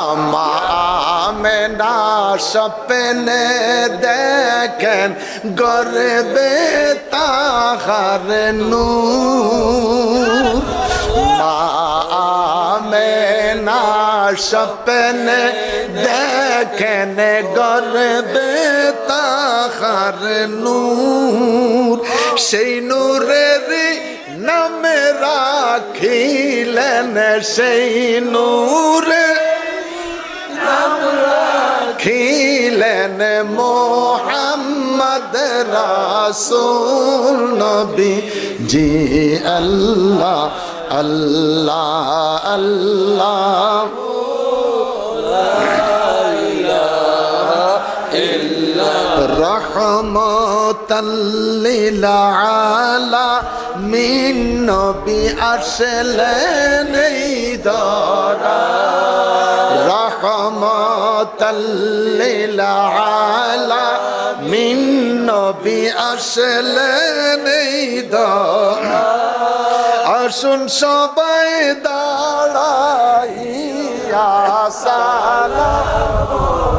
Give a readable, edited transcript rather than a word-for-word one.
আমেনা স্বপ্নে দেখেন গর্বে তাহার নূর মা আমেনা স্বপ্নে দেখেন গর্বে তাহার নূর সেই নূরের নামে রাখিলেন সেই নূরে খিলেন মোহাম্মদ রাসূল নবী জি আল্লাহ আল্লাহ আল্লাহ রহমতাল লিল আলামিন নবী আসলেন এই ধরা রহমতাল লিল আলামিন নবী আসলেন এই ধরা আসুন সবাই দাঁড়াইয়া সালাম